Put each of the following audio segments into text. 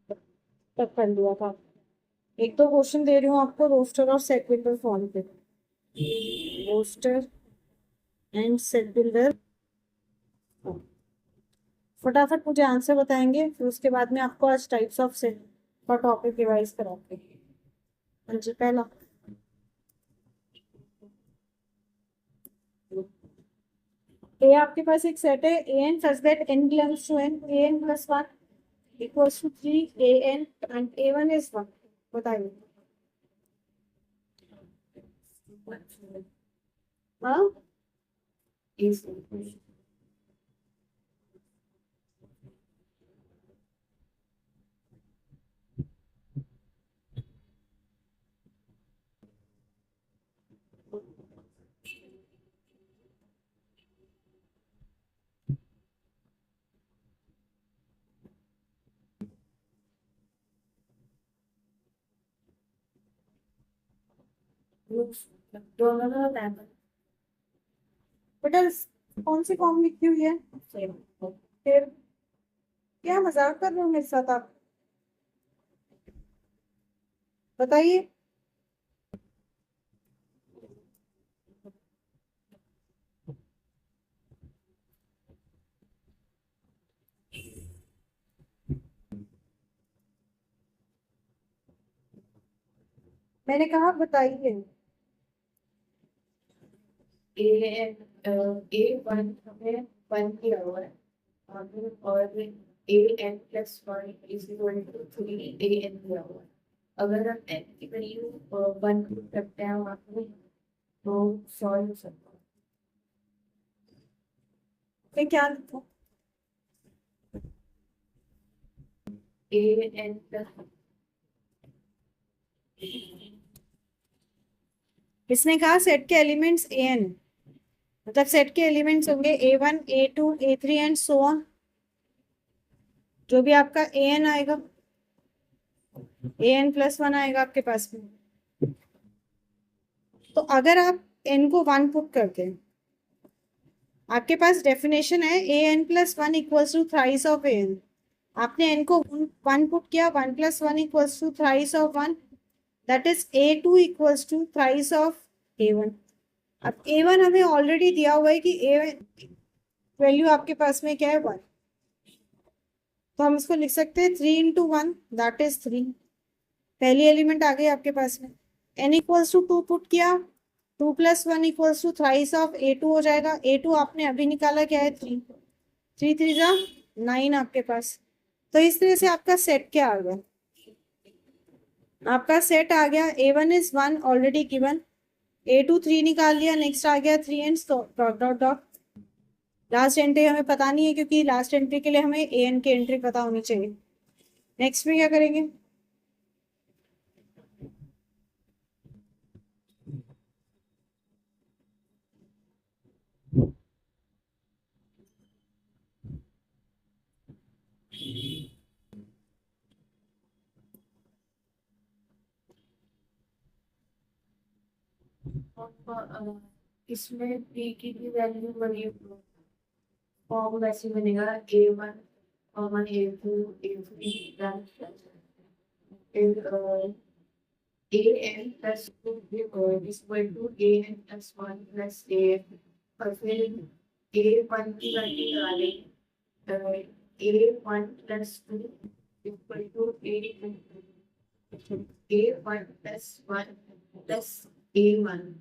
तक कर लिया था। एक तो क्वेश्चन दे रही हूँ आपको रोस्टर और सेट बिल्डर फॉर्म पे। रोस्टर एंड सेट बिल्डर, फटाफट मुझे आंसर बताएंगे, फिर उसके बाद में आपको आज टाइप्स ऑफ सेट का टॉपिक रिवाइज कराते हैं। हाँ जी, पहला ए, आपके पास एक सेट है A N such that N belongs to N, A N plus one equals to three, A N and A one is one. बताइए। हाँ, दोनों का टाइम। बेटा कौन सी फॉर्म लिखी हुई है? फिर क्या मजाक कर रहे हो मेरे साथ आप? बताइए। मैंने कहा बताइए। ए ए वन हमें वन किया हुआ है, और A N plus one is equal to three A N दिया हुआ है। अगर हम एन की वैल्यू वन करते हैं वहाँ पे, तो सॉल्व हो सकता है। मैं क्या लिखूं? ए एन प्लस, इसने कहा सेट के एलिमेंट्स ए एन, मतलब सेट के एलिमेंट्स होंगे A one A two A three and so on. जो भी आपका ए एन आएगा, ए एन प्लस वन आएगा आपके पास में। तो अगर आप एन को वन पुट करते हैं, आपके पास डेफिनेशन है A N plus one equals to thrice of A N. आपने एन को वन पुट किया, one plus one equals to thrice of one, that is A two equals to thrice of A one. अब A one हमें already दिया हुआ है कि ए value आपके पास में क्या है, वन। तो हम इसको लिख सकते हैं three into one, that is three. पहली एलिमेंट आ गई आपके पास में। N equals to two put किया, two plus one equals to thrice of A two हो जाएगा। ए टू आपने अभी निकाला, क्या है, थ्री। थ्री थ्री जा नाइन आपके पास। तो इस तरह से आपका सेट क्या आ गया? आपका सेट आ गया A one is one already given, A two three निकाल लिया, नेक्स्ट आ गया three and dot dot dot. Last entry हमें पता नहीं है, क्योंकि लास्ट एंट्री के लिए हमें ए एन की एंट्री पता होनी चाहिए। नेक्स्ट में क्या करेंगे? इसमें पी की भी वैल्यू बनी, फॉर्म वैसे बनेगा A one common A two A three A N plus two equal to A N plus one plus A N. और फिर ए वन की वैल्यू निकालें, A one plus two equal to A one plus one plus A one.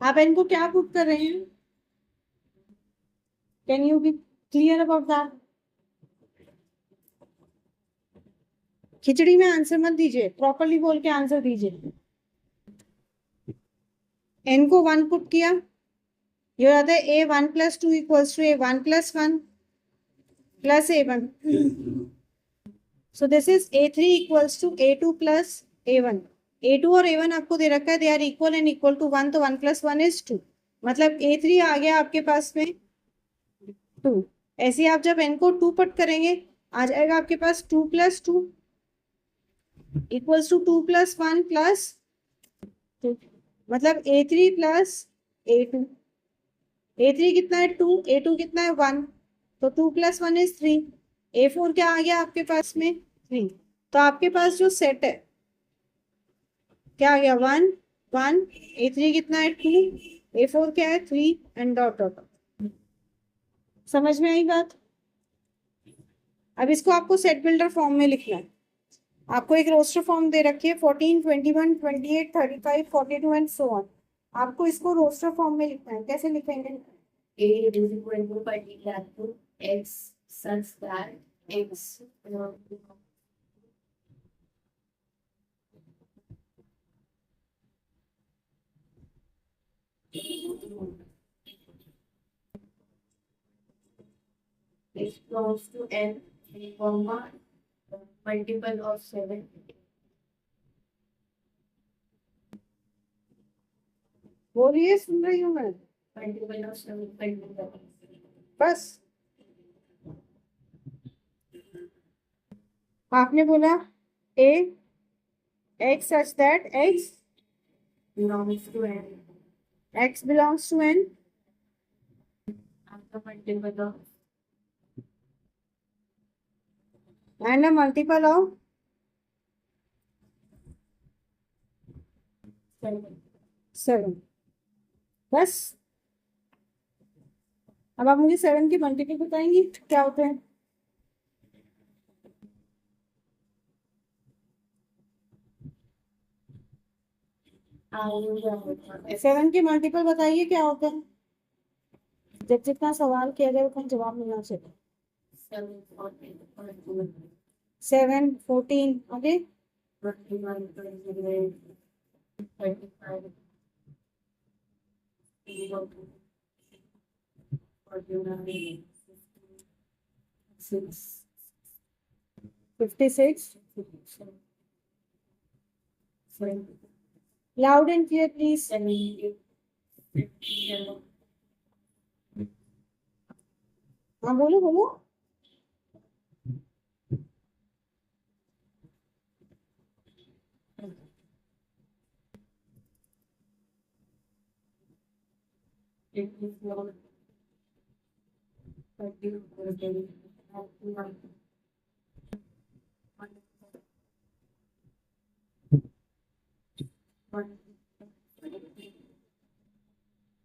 आप इनको क्या prove कर रहे हैं? Can you be clear about that? खिचड़ी में आंसर मत दीजिए, प्रॉपरली बोल के आंसर दीजिए। एन को वन पुट किया, ये आता है A one plus two equals to A one plus one plus A one. So this is A three equals to A two plus A one. A two और A one आपको दे रखा है, they are equal and equal to one, तो one plus one is two. मतलब A three आ गया आपके पास में टू। ऐसे ही आप जब एन को टू पुट करेंगे, आ जाएगा आपके पास two plus two equals to two plus one plus two. मतलब A three plus A two. A three कितना है, टू, ए टू कितना है, वन, तो two plus one is three. A four क्या आ गया आपके पास में, थ्री। तो आपके पास जो सेट है क्या आ गया, 1 1, A3 कितना है 2, A4 क्या है 3 एंड डॉट डॉट। समझ में आई बात? अब इसको आपको सेट बिल्डर फॉर्म में लिखना है। आपको एक रोस्टर फॉर्म दे रखी है 14 21 28 35 42 एंड सो ऑन। आपको इसको रोस्टर फॉर्म में लिखना है। कैसे लिखेंगे? A is equal to particular to X such that X is close to N, comma, multiple of 7. बोलिए, सुन रही हूँ मैं। Multiple of 7, multiple. बस आपने बोला A X such that X Belongs to N. X belongs to N After multiple of and a multiple of 7. 7। बस अब आप मुझे 7 के मल्टीपल बताएंगी क्या होते हैं? I 7 के मल्टीपल बताइए क्या होते हैं? जब जितना सवाल किया जाए उतना जवाब मिलना चाहिए। 7, 14, 21, 7 14 आगे 21, 28, 35, 49, 6, 56। 7, लाउड एंड क्लियर प्लीज। 78, 57. हाँ बोलो बोलो। It is not 30, 40, 41.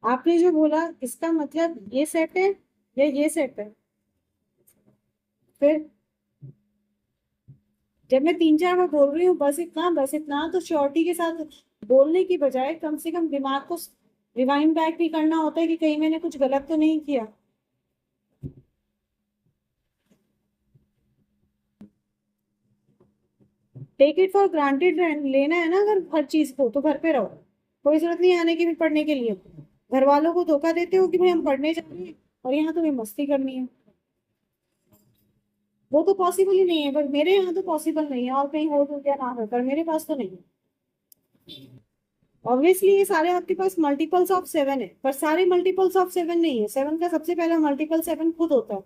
आपने जो बोला इसका मतलब ये सेट है या ये सेट है? फिर जब मैं 3 4 बार बोल रही हूँ बस इतना, तो श्योरिटी के साथ बोलने की बजाय कम से कम दिमाग को रिवाइंड बैक भी करना होता है कि कहीं मैंने कुछ गलत तो नहीं किया। टेक इट फॉर ग्रांटेड लेना है ना अगर हर चीज को, तो घर पे रहो। कोई जरूरत नहीं आने की भी पढ़ने के लिए। घर वालों को धोखा देते हो कि भाई हम पढ़ने जा रहे हैं और यहाँ तुम्हें मस्ती करनी है। वो तो पॉसिबल ही नहीं है, पर मेरे यहाँ तो पॉसिबल नहीं है। और कहीं हो तो क्या ना हो, पर मेरे पास तो नहीं है। ऑब्वियसली ये सारे आपके पास मल्टीपल्स ऑफ 7 है, पर सारे मल्टीपल्स ऑफ 7 नहीं है। 7 का सबसे पहला मल्टीपल 7 खुद होता है।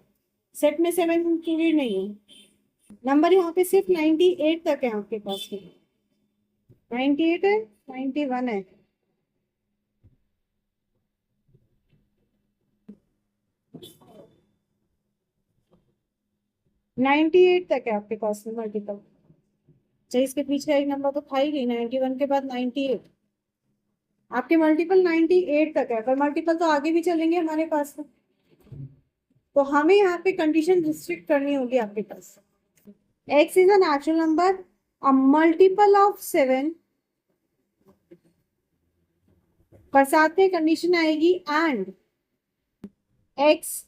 सेट में 7 इंक्लूडेड नहीं है। नंबर यहाँ पे सिर्फ 98 तक है आपके पास। 98 है, 91 है। 98 तक है आपके पास में मल्टीपल। चाहिए इसके पीछे एक नंबर तो था ही नहीं। 91 के बाद 98। आपके मल्टीपल 98 तक है, पर मल्टीपल तो आगे भी चलेंगे हमारे पास में। तो हमें यहाँ पे कंडीशन रिस्ट्रिक्ट करनी होगी आपके पास। x is a natural number, a multiple of 7, पर साथ में कंडीशन आएगी एंड x।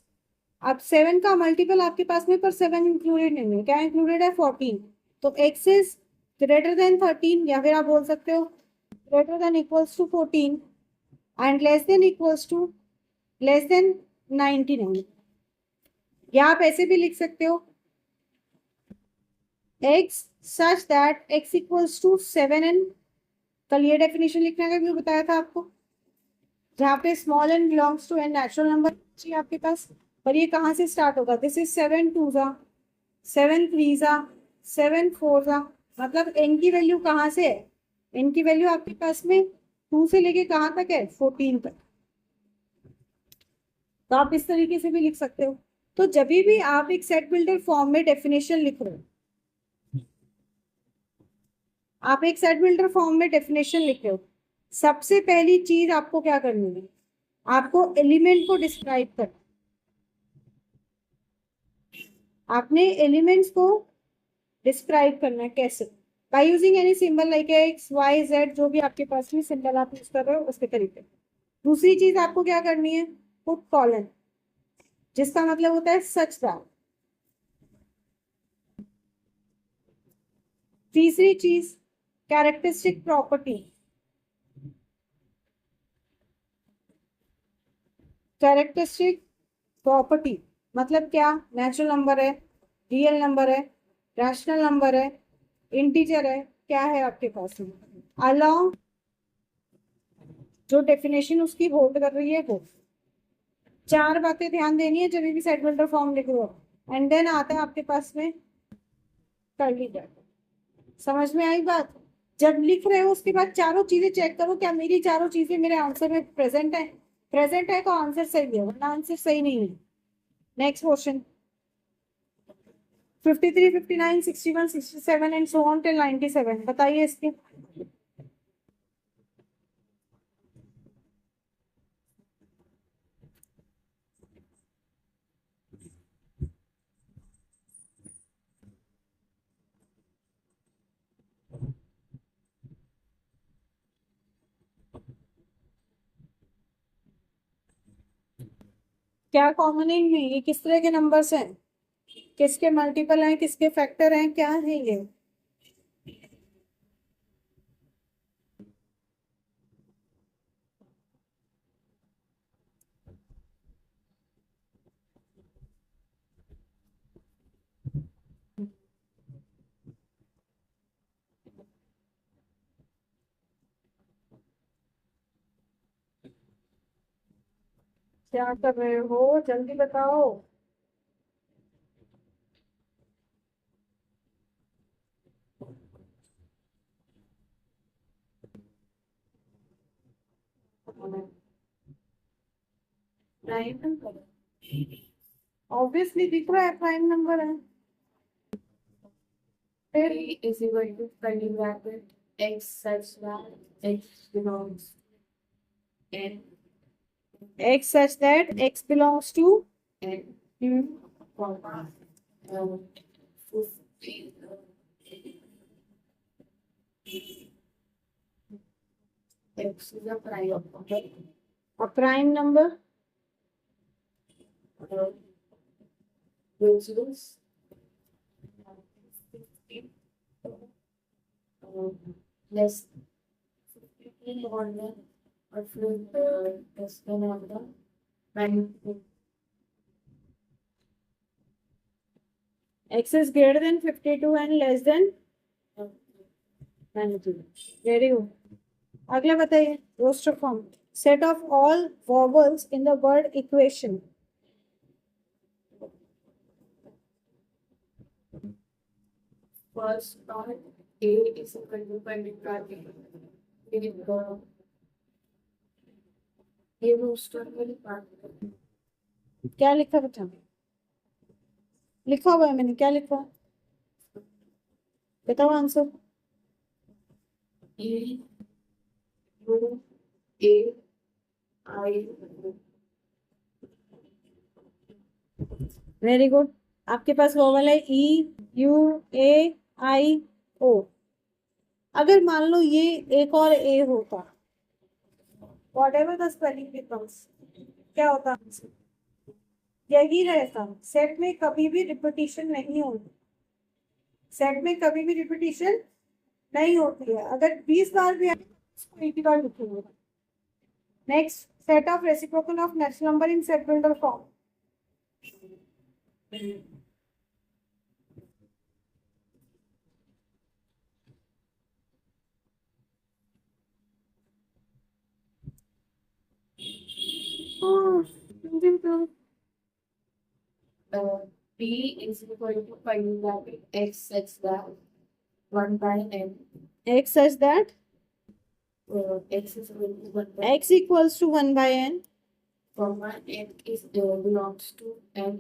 अब 7 का मल्टीपल आपके पास में, पर 7 इंक्लूडेड नहीं है। क्या इंक्लूडेड है? 14। तो x इज ग्रेटर देन 13, या फिर आप बोल सकते हो greater than equals to 14 and less than equals to less than 99। या आप ऐसे भी लिख सकते हो x such that x equals to 7 n। कल ये डेफिनेशन लिखने का भी बताया था आपको, जहाँ पे small n belongs to n natural number चाहिए आपके पास। पर ये कहाँ से स्टार्ट होगा? दिस इज 7 2 जा 7 3 जा 7 4 जा। मतलब n की वैल्यू कहाँ से है? n की वैल्यू आपके पास में 2 से लेके कहाँ तक है? 14 तक। तो आप इस तरीके से भी लिख सकते हो। तो जब भी आप एक सेट बिल्डर फॉर्म में डेफिनेशन लिख रहे हो, आप एक सेट बिल्डर फॉर्म में डेफिनेशन लिख रहे हो, सबसे पहली चीज आपको क्या करनी है, आपको एलिमेंट को डिस्क्राइब करना। आपने एलिमेंट्स को डिस्क्राइब करना है, कैसे? By using any symbol like x y z, जो भी आपके पास में सिंबल आप यूज कर रहे हो उसके तरीके। दूसरी चीज आपको क्या करनी है, पुट कॉलन, जिसका मतलब होता है सच दैट। तीसरी चीज कैरेक्टरिस्टिक प्रॉपर्टी, कैरेक्टरिस्टिक प्रॉपर्टी मतलब क्या, नेचुरल नंबर है, रियल नंबर है, रैशनल नंबर है, इंटीजर है, क्या है आपके पास में, अलाउ, जो डेफिनेशन उसकी होल्ड कर रही है वो। चार बातें ध्यान देनी है जब भी सेट बिल्डर फॉर्म लिख रहे हो। एंड देन आता है आपके पास में कर्ली ब्रैकेट। समझ में आई बात? जब लिख रहे हो उसके बाद चारों चीजें चेक करो, क्या मेरी चारों चीजें मेरे आंसर में प्रेजेंट है। प्रेजेंट है तो आंसर सही है, वरना आंसर सही नहीं है। Next question, 53, 59, 61, 67 and so on till 97, बताइए इसके। क्या कॉमन है इनमें, ये किस तरह के नंबर्स हैं, किसके मल्टीपल हैं, किसके फैक्टर हैं, क्या है ये? क्या कर रहे हो, जल्दी बताओ। प्राइम नंबर ऑब्वियसली दिख रहा है प्राइम नंबर है। फिर A is equal to curly bracket x such that x belongs n x such that x belongs to n comma 50 x is a prime number a prime number which is less 15 or less than the prime x is greater than 52 and less than 92। Very good. अगला बताइए, roster form, set of all vowels in the word equation. first part A is equal to curly bracket A roster वाली part क्या लिखा बेटा, लिखा हुआ है मैंने, क्या लिखा है बताओ answer. E U A I very good. आपके पास वॉवल है ई यू ए आई ओ। अगर मान लो ये एक और ए होता, whatever the spelling becomes, क्या होता, यही रहता। सेट में कभी भी रिपीटिशन नहीं होती, सेट में कभी भी रिपीटिशन नहीं होती है। अगर 20 बार भी आए तो उसको एक ही बार लिखेंगे। Next, set of reciprocal of natural number in set builder form. P is equal to curly bracket x such that 1 by n x such that x is equal to 1 by x equals to 1 by n, comma n is belongs to n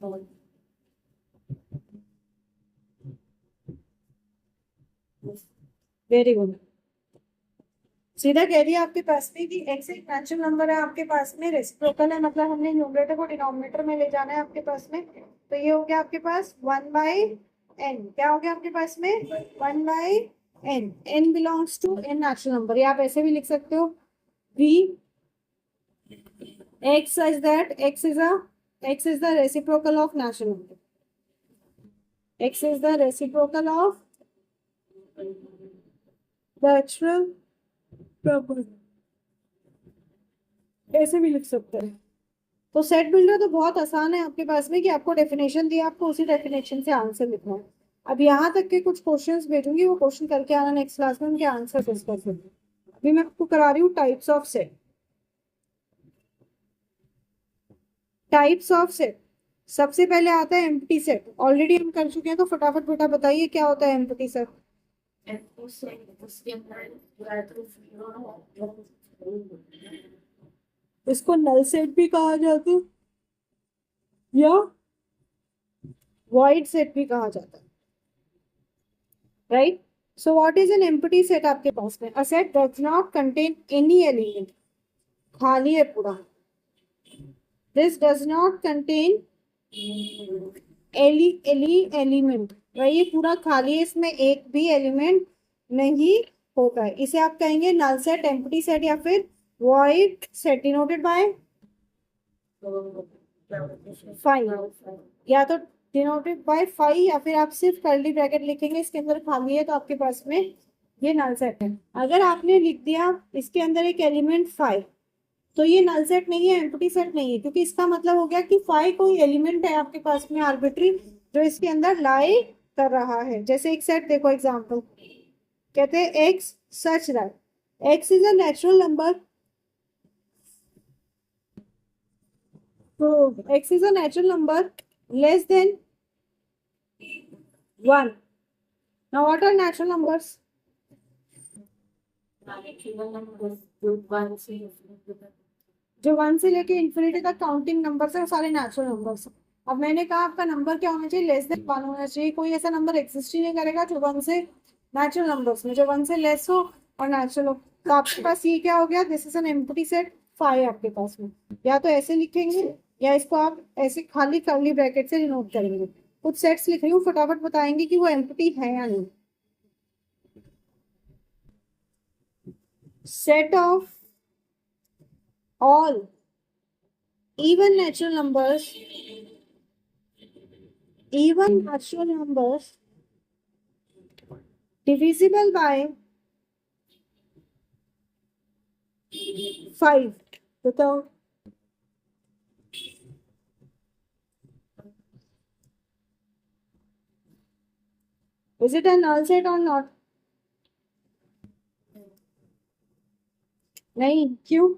on very good. सीधा कह दिया आपके पास में कि x एक natural number है आपके पास में, रेसिप्रोकल है, मतलब हमने न्यूमरेटर को डिनोमिनेटर में ले जाना है आपके पास में। तो ये हो गया आपके पास 1/n। क्या हो गया आपके पास में? 1/n। n belongs to n natural number. ये आप ऐसे भी लिख सकते हो, v x such that x is the reciprocal of natural number. x is the reciprocal of natural number, ऐसे भी लिख सकते हैं। तो सेट बिल्डर तो बहुत आसान है आपके पास में कि आपको डेफिनेशन दिया, आपको उसी डेफिनेशन से आंसर लिखना है। अब यहाँ तक के कुछ क्वेश्चंस भेजूंगी, वो क्वेश्चन करके आना नेक्स्ट क्लास में, उनके आंसर डिस्कस करेंगे। अभी मैं आपको करा रही हूँ types of set. Types of set सबसे पहले आता है एम्प्टी सेट। ऑलरेडी हम कर चुके हैं, तो फटाफट बेटा बताइए क्या होता है एम्प्टी सेट। उसके अंदर या तो जीरो है, इसको नल सेट भी कहा जाता है या वॉइड सेट भी कहा जाता है, right. So what is an empty set आपके पास में? A set does not contain any element, खाली है पूरा। This does not contain any element, ये पूरा खाली है, इसमें एक भी एलिमेंट नहीं होता है। इसे आप कहेंगे नल सेट, एम्प्टी सेट या फिर वॉइड सेट, डिनोटेड बाय 5, या तो डिनोटेड बाय 5 या फिर आप सिर्फ कर्ली ब्रैकेट लिखेंगे, इसके अंदर खाली है तो आपके पास में ये नल सेट है। अगर आपने लिख दिया इसके अंदर एक एलिमेंट 5, तो ये नल सेट नहीं है, एम्प्टी सेट नहीं है, क्योंकि इसका मतलब हो गया कि 5 कोई एलिमेंट है आपके पास में आर्बिट्री, जो इसके अंदर लाई कर रहा है। जैसे एक सेट देखो, एग्जांपल कहते हैं x such that x is a natural number. तो x is a natural number less than 1. Now what are natural numbers? जो 1 से लेके इंफिनिटी तक काउंटिंग नंबर है, वो सारे नेचुरल नंबर्स। अब मैंने कहा आपका नंबर क्या होना चाहिए? लेस देन 1 होना चाहिए। कोई ऐसा नंबर एग्जिस्ट ही नहीं करेगा जो 1 से, नेचुरल नंबर्स में जो 1 से लेस हो और नेचुरल हो। तो आपके पास ये क्या हो गया? This is an empty set 5 आपके पास में। या तो ऐसे लिखेंगे या इसको आप ऐसे खाली कर्ली ब्रैकेट से डिनोट करेंगे। कुछ सेट्स लिख रही हूँ, फटाफट बताएंगे कि वो एम्प्टी है या नहीं। Set of all even natural numbers divisible by 5, बताओ। Is it a null set or not? नहीं, क्यों?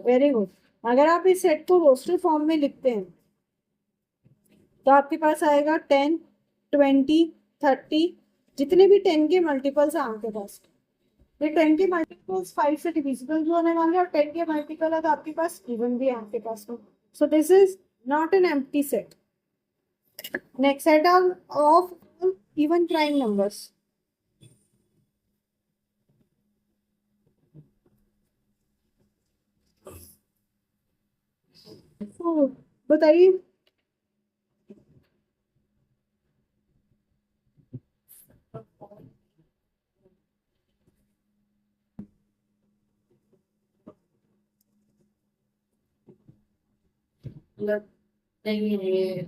Very good. अगर आप इस सेट को रोस्टर फॉर्म में लिखते हैं तो आपके पास आएगा 10, 20, 30, जितने भी 10 के मल्टीपल्स हैं आपके पास। ये 10 के मल्टीपल्स 5 से डिविजिबल भी होने वाले हैं, और 10 के मल्टीपल है तो आपके पास इवन भी है आपके पास में। सो this is not an empty set. Next set of even prime numbers. बताइए। नहीं है,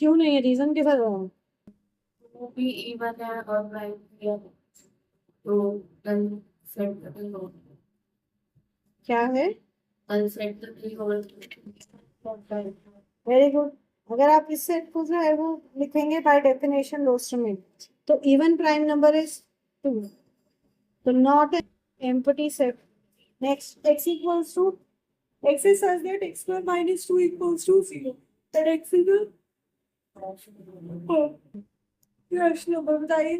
क्यों नहीं है? रीजन के साथ बताओ। वो भी इवन है और प्राइम भी है, तो नल सेट नहीं होगा। क्या है? नल सेट नहीं होगा। Very good. अगर आप इस सेट को जो है वो लिखेंगे बाय डेफिनेशन रोस्टर में, तो इवन प्राइम नंबर इज 2, तो not an empty set. Next, x equals to x is such that x square minus 2 equals to 0, that x is a rational number. बताइए।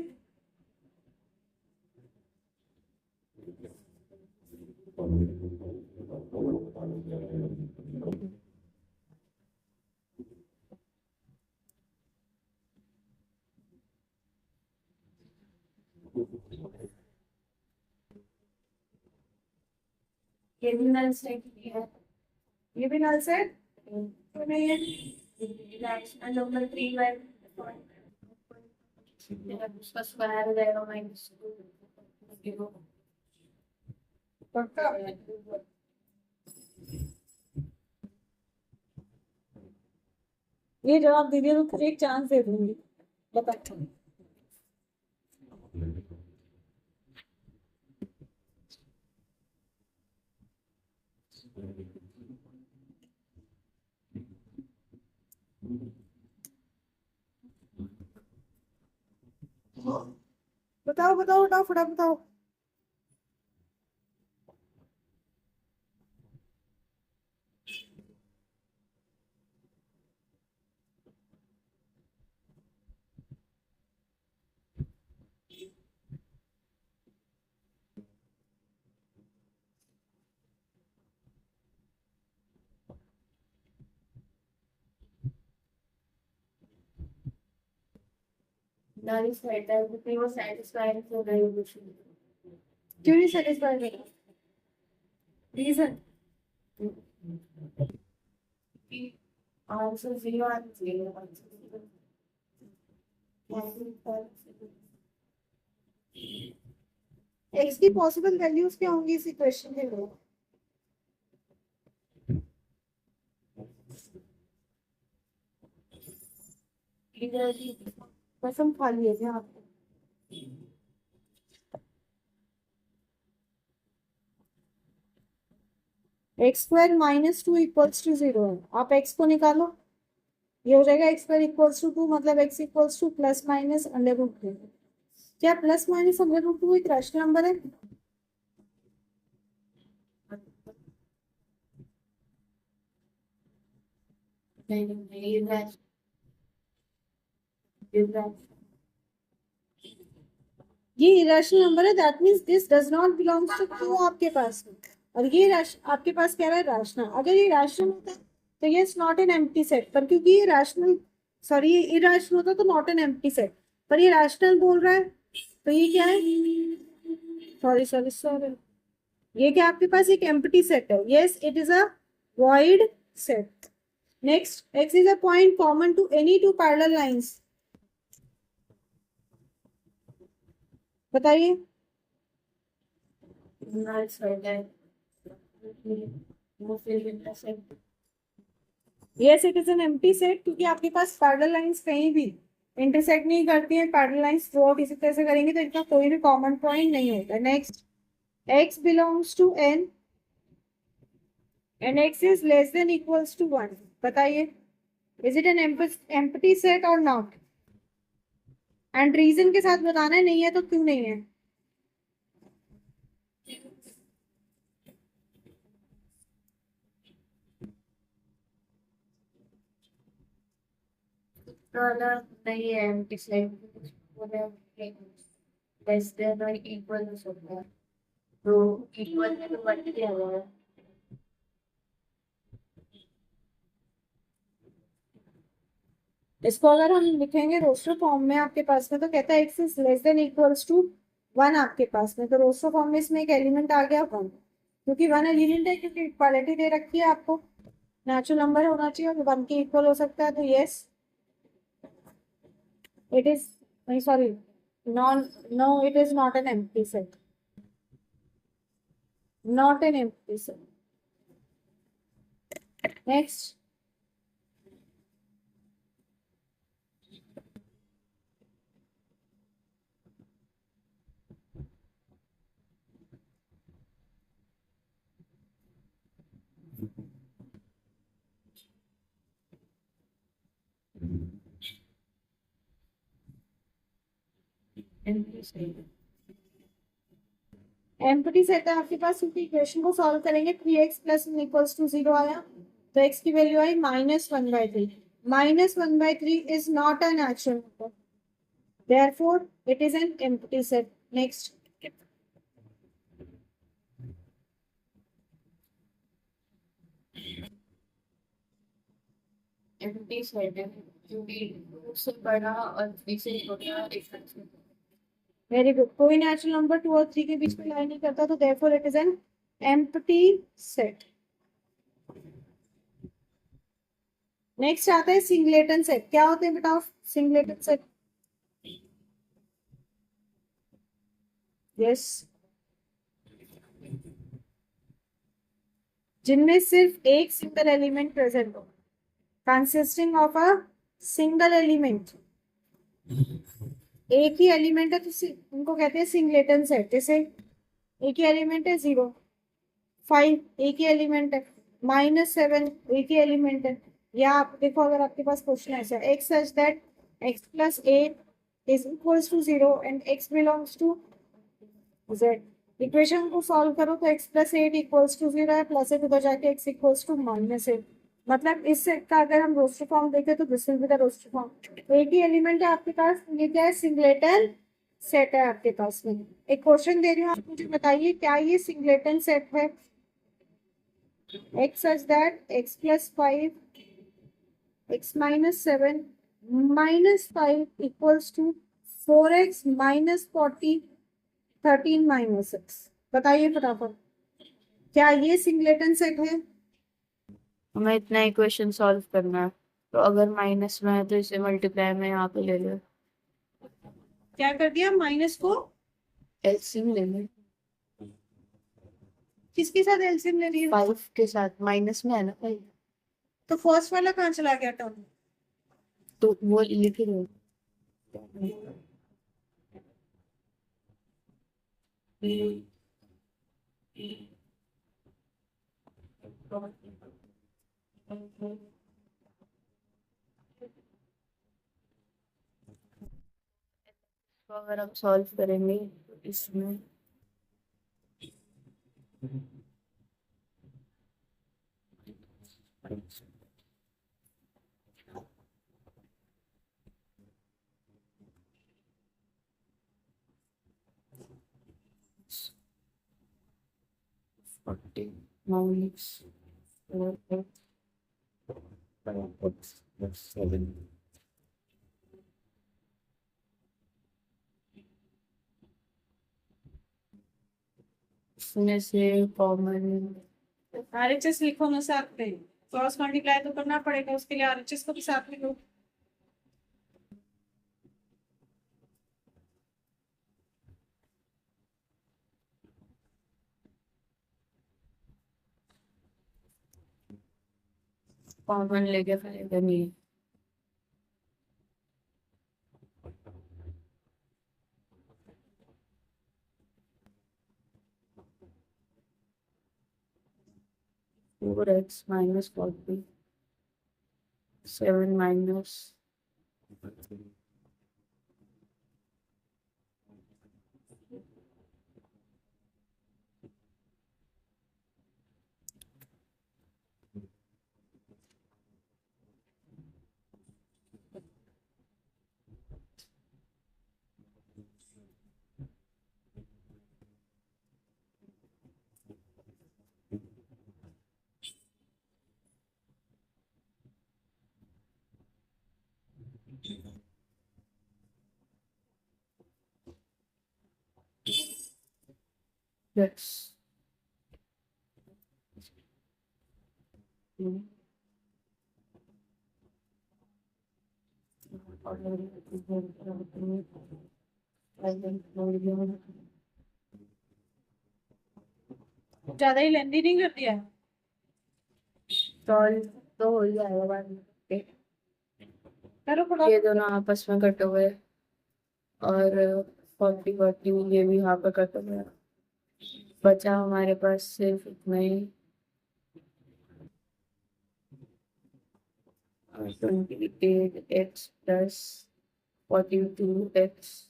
ये भी नल सेट है, ये भी null set तो नहीं है। रैशनल नंबर 3 बाय उसका स्क्वायर हो जाएगा -2। पक्का। ये जवाब दे दिया तो फिर एक चांस दे दूंगी, बता। बताओ बताओ बताओ फटाफट बताओ। नल सेट है क्योंकि वो सेटिस्फाई हो रही है। क्यों नहीं सेटिस्फाई कर रहा? रीजन? आंसर 0 आना चाहिए। एक्स की पॉसिबल वैल्यूज क्या होंगी इसी क्वेश्चन के लिए? कसम खा लिए थे आप। x² -2 इक्वल्स टू 0 है, आप x को निकालो, ये हो जाएगा x² इक्वल्स टू 2, मतलब x इक्वल्स टू ±√2। क्या ±√2 एक रैशनल नंबर है? ये इरेशनल नंबर है, that means this does not belongs to Q आपके पास में। और ये आपके पास कह रहा है रैशनल, अगर ये रैशनल होता तो ये is not an empty set, पर क्योंकि ये रैशनल, सॉरी ये इरेशनल होता तो नॉट एन एम्प्टी सेट, पर ये रैशनल बोल रहा है तो ये क्या है? सॉरी सॉरी सॉरी, ये क्या आपके पास एक एम्प्टी सेट है? Yes it is a void set. Next, x is a point common to any two parallel lines. बताइए। नल सेट है वो फिर intersect. Yes it is an empty set, क्योंकि आपके पास पैरेलल लाइंस कहीं भी इंटरसेक्ट नहीं करती हैं, पैरेलल लाइंस थ्रू इसी तरह से करेंगे तो इनका कोई भी कॉमन पॉइंट नहीं होता। Next, x belongs to n and x is less than equals to 1. बताइए, is it an empty set or not? And reason के साथ बताना है, नहीं है तो क्यों नहीं है? नहीं है एम्प्टी सेट, लेस देन और इक्वल हो सकता है, तो इक्वल में तो 1 दिया हुआ है। इसको अगर हम लिखेंगे रोस्टर फॉर्म में आपके पास में, तो कहता है x is less than equals to 1 आपके पास में, तो रोस्टर फॉर्म में इसमें एक एलिमेंट आ गया 1, क्योंकि 1 एलिमेंट है, क्योंकि इक्वालिटी दे रखी है आपको, नेचुरल नंबर होना चाहिए और 1 के इक्वल हो सकता है, तो यस इट इज, नहीं sorry, non, no it is not an empty set, not an empty set. Next, empty set empty set है आपके पास, क्योंकि इक्वेशन को सॉल्व करेंगे 3x प्लस इक्वल्स टू 0 आया, तो x की value I -1/3। -1/3 is not a natural number, therefore it is an empty set. Next, empty set है क्योंकि 2 से बड़ा और 3 से छोटा एक साथ में। very good, कोई नेचुरल नंबर 2 और 3 के बीच में लाई नहीं करता, तो therefore it is an empty set. Next आता है सिंगलेटन सेट। क्या होते हैं बेटा सिंगलेटन सेट? यस, जिनमें सिर्फ एक सिंगल एलिमेंट प्रेजेंट हो, consisting of a single element. एक ही एलिमेंट है तो उनको कहते हैं सिंगलेटन सेट। जैसे एक ही एलिमेंट है 0, 5 एक ही एलिमेंट है, -7 एक ही एलिमेंट है। या आप देखो, अगर आपके पास क्वेश्चन ऐसा है, x such that x plus a is equals to 0 and x belongs to z। Equation को सॉल्व करो तो x प्लस 8 इक्वल्स टू 0 है, प्लस 8 उधर जाके x इक्वल्स टू -8। मतलब इस सेट का अगर हम रोस्टर फॉर्म देखें तो this will be the roster form. एक ही एलिमेंट है आपके पास, ये क्या है? सिंगलेटन सेट है आपके पास में। एक क्वेश्चन दे रही हूँ, आप मुझे बताइए क्या ये सिंगलेटन सेट है? x such that x plus 5 x minus 7 minus 5 equals to 4x minus 40 13 minus 6। बताइए फटाफट, क्या ये सिंगलेटन सेट है? हमें इतना इक्वेशन सॉल्व करना है, तो अगर माइनस में है तो इसे मल्टीप्लाई में यहाँ पे ले लो, क्या कर दिया? माइनस को एलसीएम ले लो। किसके साथ एलसीएम ले रही है? 5 के साथ, माइनस में है ना 5, तो फर्स्ट वाला कहाँ चला गया टर्म? तो वो लिख लो। तो अगर हम सॉल्व करेंगे तो इसमें माइनस 7 इसमें से कॉमन आरएचएस लिखो ना साथ में, क्रॉस मल्टीप्लाई तो करना पड़ेगा, उसके लिए आरएचएस को भी साथ में लो। कॉमन लेके फायदा नहीं है। 4x minus 40 7 minus 6 ज्यादा ही लेंदी नहीं कर दिया? सॉल्व तो हो ही जाएगा बाद में। करो फटाफट। ये दोनों आपस में कट हुए और 40 40 ये भी यहाँ पे कट हुए, बचा हमारे पास सिर्फ इतना ही 28x plus 42x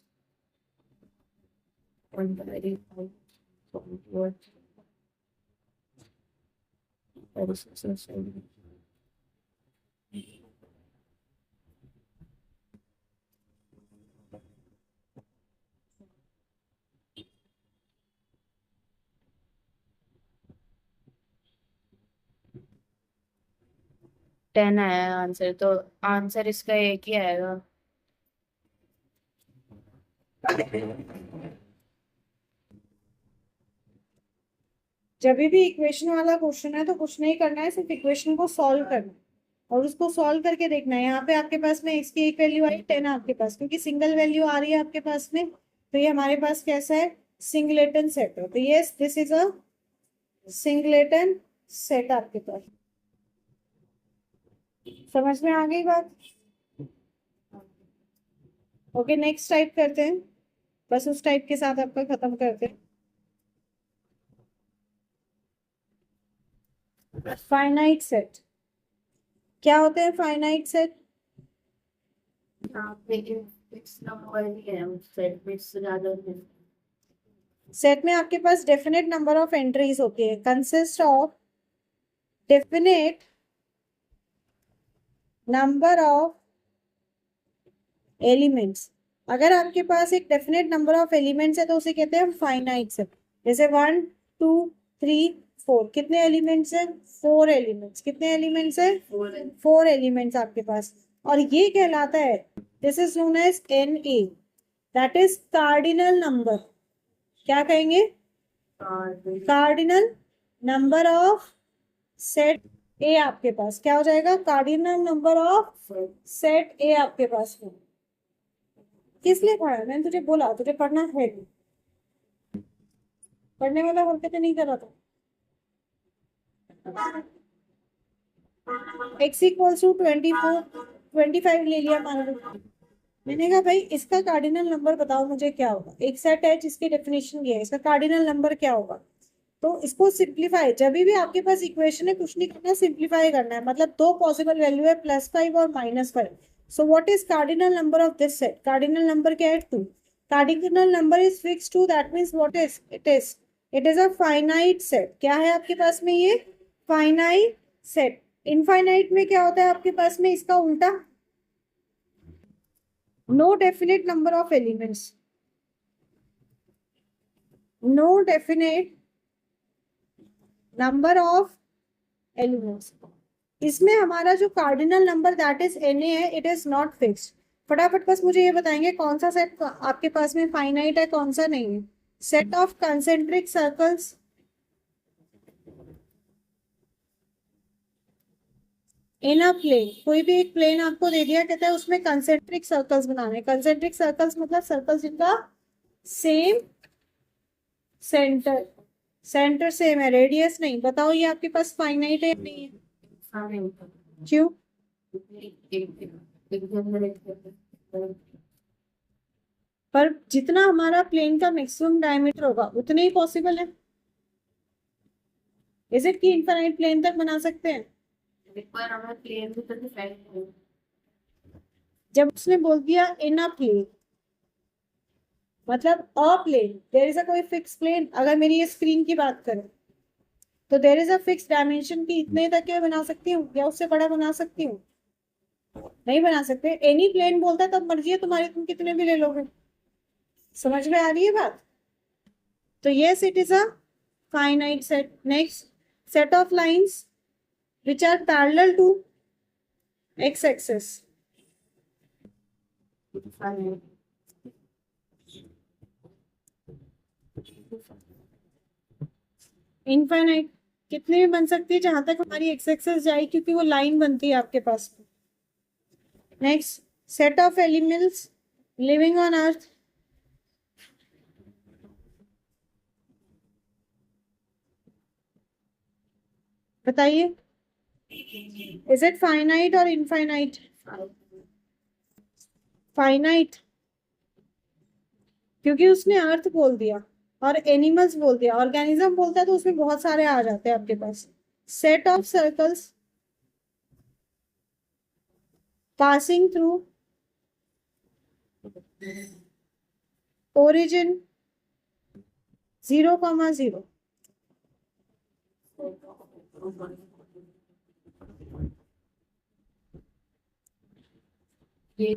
135 10 आया आंसर, तो आंसर इसका एक ही आएगा। जब भी इक्वेशन वाला क्वेश्चन है तो कुछ नहीं करना है, सिर्फ इक्वेशन को सॉल्व करना है और उसको सॉल्व करके देखना है। यहाँ पे आपके पास में x की एक वैल्यू आई 10 आपके पास, क्योंकि सिंगल वैल्यू आ रही है आपके पास में, तो ये हमारे पास कैसा है, सिंगलेटन सेट है। तो yes, this is a singleton set आपके पास। समझ में आ गई बात? ओके, नेक्स्ट टाइप करते हैं, बस उस टाइप के साथ आपका खत्म करते हैं। फाइनाइट सेट क्या होते हैं? फाइनाइट सेट यहाँ पे फिक्स नंबर ही है, सेट में इससे ज्यादा नहीं। सेट में आपके पास डेफिनेट नंबर ऑफ एंट्रीज होती है, consist of definite number of elements. अगर आपके पास एक डेफिनेट नंबर ऑफ एलिमेंट्स है तो उसे कहते हैं फाइनाइट सेट। जैसे 1 2 3 4, कितने एलिमेंट्स है? 4 एलिमेंट्स। कितने एलिमेंट्स है? 4 एलिमेंट्स आपके पास। और ये कहलाता है, this is known as n A, that is cardinal number. क्या कहेंगे? Cardinal number of set A आपके पास क्या हो जाएगा? Cardinal number of set A आपके पास में। किस लिए पढ़ा? मैंने तुझे बोला तुझे पढ़ना है, पढ़ने वाला हरकतें नहीं कर रहा था। x इक्वल्स टू 24 25 ले लिया मान लो। मैंने कहा भाई इसका कार्डिनल नंबर बताओ मुझे क्या होगा। एक सेट है जिसकी डेफिनेशन ये है, इसका कार्डिनल नंबर क्या होगा? तो इसको सिंप्लीफाई, जब भी आपके पास इक्वेशन है कुछ नहीं करना, सिंप्लीफाई करना है। मतलब दो पॉसिबल वैल्यू है, +5 और -5। So what is cardinal number of this set? Cardinal number क्या है? 2। Cardinal number is fix 2, that means what is it is a finite set. क्या है आपके पास में? ये फाइनाइट सेट। इनफाइनाइट में क्या होता है आपके पास में? इसका उल्टा, no definite number of elements, no definite number of elements. इसमें हमारा जो cardinal number that is n A है, इट इज नॉट फिक्स्ड। फटाफट बस मुझे ये बताएंगे कौन सा सेट आपके पास में फाइनाइट है, कौन सा नहीं है? Set of concentric circles, in a plane. कोई भी एक प्लेन आपको दे दिया, कहता है उसमें कंसेंट्रिक सर्कल्स बनाने। कंसेंट्रिक सर्कल्स मतलब सर्कल जिनका सेम सेंटर, सेंटर सेम है, रेडियस नहीं। बताओ ये आपके पास फाइनाइट है या नहीं है? क्यों? पर जितना हमारा प्लेन का मैक्सिमम डायमीटर होगा उतने ही पॉसिबल है। इज इट कि इनफाइनाइट प्लेन तक बना सकते हैं? पर हमें प्लेन भी तो डिफाइन करो। जब उसने बोल दिया इन अ प्लेन, मतलब अ प्लेन, देयर इज अ कोई फिक्स प्लेन। अगर मेरी ये स्क्रीन की बात करें तो there is a fix dimension की इतने तक के बना सकती हूँ या उससे बड़ा बना सकती हूँ? नहीं बना सकते। एनी प्लेन बोलता है तब मर्जी है तुम्हारी, तुम कितने भी ले लोगे। समझ में आ रही है बात? तो yes, it is a finite set. Next, set of lines which are parallel to x axis। Infinite कितनी भी बन सकती है जहां तक हमारी एक्स एक्सिस जाए, क्योंकि वो लाइन बनती है आपके पास। Next, set of elements living on earth. बताइए, इज इट फाइनाइट और इनफाइनाइट? फाइनाइट, क्योंकि उसने अर्थ बोल दिया और एनिमल्स बोल दिया। ऑर्गेनिज्म बोलता है तो उसमें बहुत सारे आ जाते हैं आपके पास। Set of circles passing through origin 0,0। ये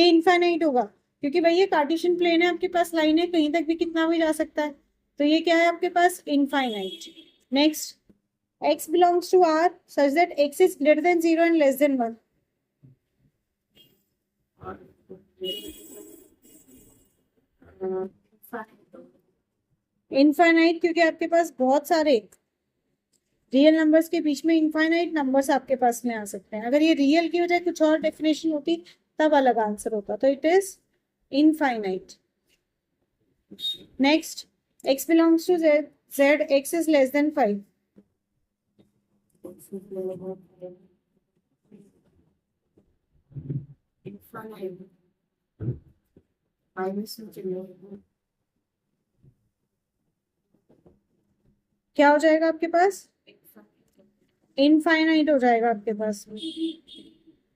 इनफाइनाइट होगा क्योंकि भाई ये कार्टेशियन प्लेन है, आपके पास लाइन है, कहीं तक भी कितना भी जा सकता है। तो ये क्या है आपके पास? Infinite. Next, x belongs to R such that x is greater than 0 and less than 1। Infinite क्योंकि आपके पास बहुत सारे रियल नंबर्स के बीच में इनफाइनाइट नंबर्स आपके पास में आ सकते हैं। अगर ये रियल की वजह कुछ और डेफिनेशन होती तब अलग आंसर होता। तो it is infinite. Next, x belongs to z, x is less than 5. क्या हो जाएगा आपके पास? इनफाइनाइट हो जाएगा आपके पास में,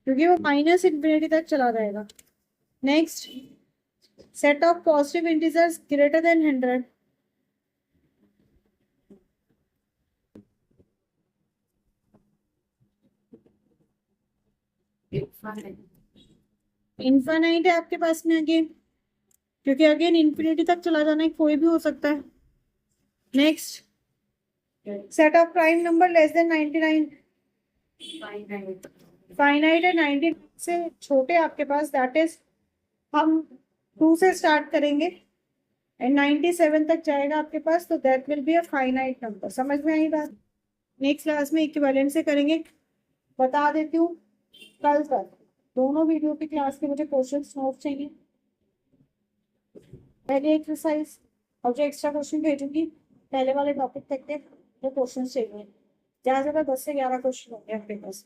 क्योंकि वो माइनस इन्फिनिटी तक चला जाएगा। Next, set of positive integers greater than 100। Infinite है आपके पास में अगेन, क्योंकि अगेन इन्फिनिटी तक चला जाना है, कोई भी हो सकता है। Next, set of prime number less than 99। Finite है, 99 से छोटे आपके पास, दैट इज हम 2 से स्टार्ट करेंगे एंड 97 तक जाएगा आपके पास, तो that will be a finite number. समझ में आई बात? नेक्स्ट क्लास में इक्विवेलेंट से करेंगे। बता देती हूँ, कल तक दोनों वीडियो की क्लास के मुझे क्वेश्चंस नोट चाहिए, पहले एक्सरसाइज और जो एक्स्ट्रा क्वेश्चन भेजूंगी पहले वाले टॉपिक तक के, जो क्वेश्चन चाहिए ज़्यादा से ज़्यादा 10 से 11 क्वेश्चन होंगे आपके पास।